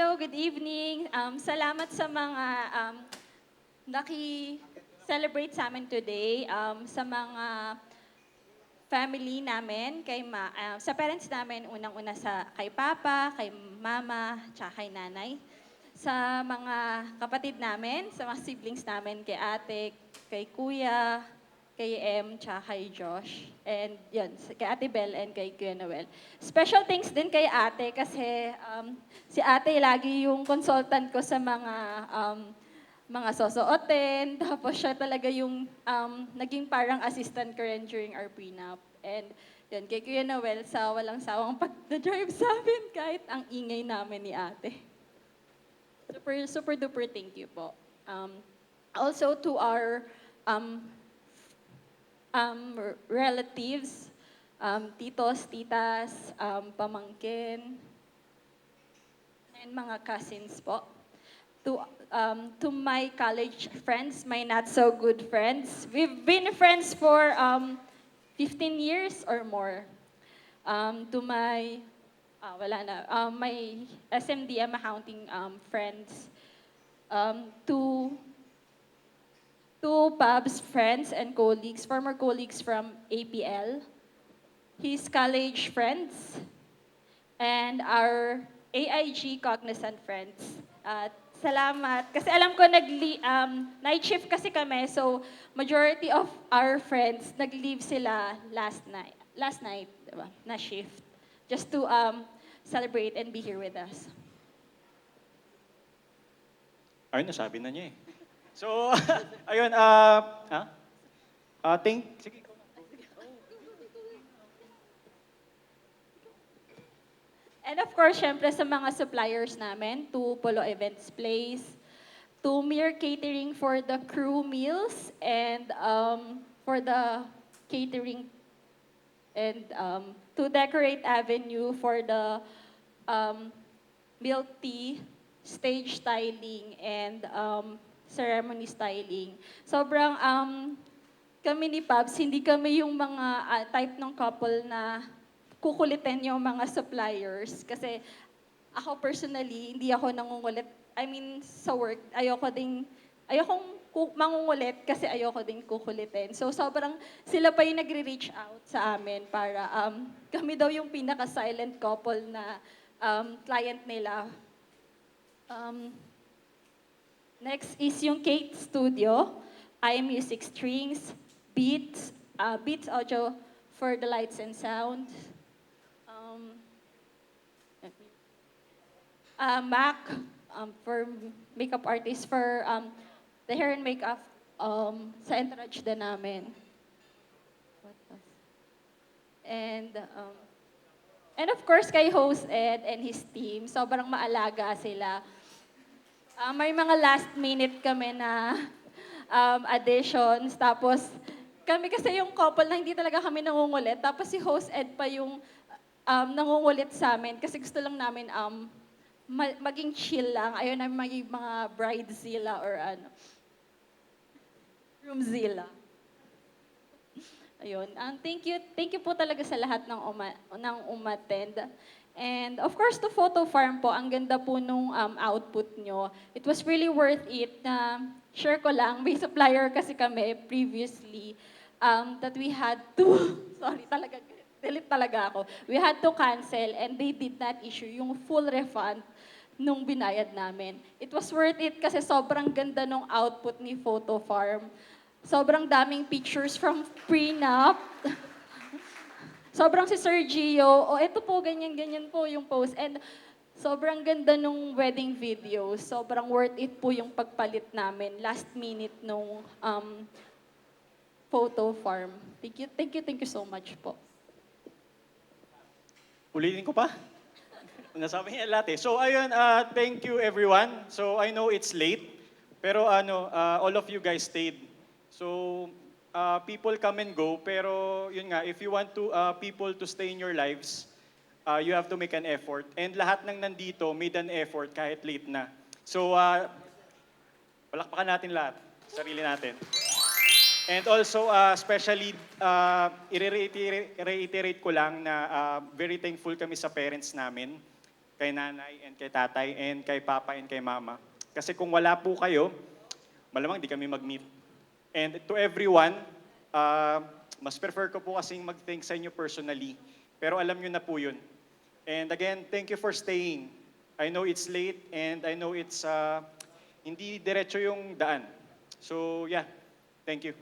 Hello, good evening. Salamat sa mga naki-celebrate sa amin today. Sa mga family namin, sa parents namin, unang-una kay Papa, kay Mama, tsaka kay Nanay. Sa mga kapatid namin, sa mga siblings namin, kay Ate, kay Kuya, kay tsaka kay Josh. And yun, kay Ate Belle and kay Kuya Noel. Special thanks din kay Ate kasi si Ate lagi yung consultant ko sa mga sosuotin. Tapos siya talaga yung naging parang assistant ko rin during our prenup. And yun, kay Kuya Noel sa walang sawang pag-drive sa amin kahit ang ingay namin ni Ate. Super, super duper thank you po. Also to our relatives, titos, titas, pamangkin, and mga cousins po. To my college friends, my not so good friends. We've been friends for 15 years or more. To my my SMDM accounting friends. To Pab's friends and colleagues, former colleagues from APL, his college friends, and our AIG cognizant friends. Salamat. Kasi alam ko night shift kasi kami, so majority of our friends nag-leave sila last night. Last night, diba? Na shift. Just to celebrate and be here with us. Ay, nasabi na niya eh. So, ayun, sige. And of course, syempre sa mga suppliers namin, to Polo Events Place, to Mir Catering for the crew meals, and for the catering, and to Decorate Avenue for the milk tea, stage styling, and ceremony styling. Sobrang kami ni Pabs, hindi kami yung mga type ng couple na kukulitin yung mga suppliers. Kasi ako personally, hindi ako nangungulit. I mean, sa work, ayokong mangungulit kasi ayoko din kukulitin. So sobrang sila pa yung nagre-reach out sa amin para kami daw yung pinaka-silent couple na client nila. Next is yung Kate Studio, iMusic Strings, Beats Audio for the lights and sound. Mac for makeup artist for the hair and makeup sa entourage din namin. What else? And of course kay host Ed and his team, sobrang maalaga sila. May mga last minute kami na additions. Tapos, kami kasi yung couple na hindi talaga kami nangungulit. Tapos si host Ed pa yung nangungulit sa amin. Kasi gusto lang namin maging chill lang. Ayaw namin maging mga bridezilla or groomzilla. Ayun. Thank you po talaga sa lahat ng umattend. And of course, to Photo Farm po, ang ganda po nung output nyo. It was really worth it na share ko lang, may supplier kasi kami previously that we had to, sorry talaga, delete talaga ako. We had to cancel and they did not issue yung full refund nung binayad namin. It was worth it kasi sobrang ganda nung output ni Photo Farm. Sobrang daming pictures from prenup. Sobrang si Sir Gio, ito po, ganyan-ganyan po yung post. And sobrang ganda nung wedding video. Sobrang worth it po yung pagpalit namin last minute nung Photo Farm. Thank you so much po. Ulitin ko pa. Nasabi niya lahat eh. So ayun, thank you everyone. So I know it's late, pero all of you guys stayed. So people come and go, pero yun nga, if you want people to stay in your lives, you have to make an effort. And lahat ng nandito made an effort kahit late na. So palakpakan natin lahat, sarili natin. And also, especially, i-reiterate ko lang na very thankful kami sa parents namin. kay nanay and kay tatay and kay papa and kay mama. Kasi kung wala po kayo, malamang di kami mag-meet. And to everyone, mas prefer ko po kasing mag-thank sa inyo personally. Pero alam nyo na po yun. And again, thank you for staying. I know it's late and I know it's hindi diretso yung daan. So yeah, thank you.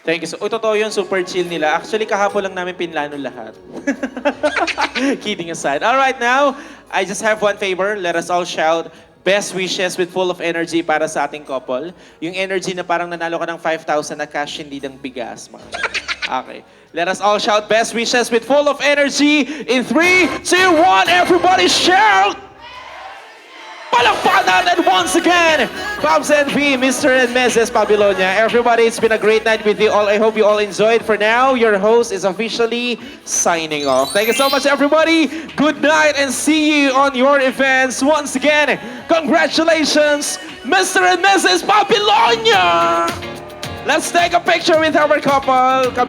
Thank you. So, totoo yun, super chill nila. Actually, kahapon lang namin pinlano lahat. Kidding aside. All right, now, I just have one favor. Let us all shout best wishes with full of energy para sa ating couple. Yung energy na parang nanalo ka ng 5,000 na cash, hindi ng bigas. Mga okay. Let us all shout best wishes with full of energy in 3, 2, 1. Everybody shout! Palakpakan natin once again! Pops and V, Mr. and Mrs. Babylonia. Everybody, it's been a great night with you all. I hope you all enjoyed. For now, your host is officially signing off. Thank you so much, everybody. Good night and see you on your events. Once again, congratulations, Mr. and Mrs. Babylonia! Let's take a picture with our couple.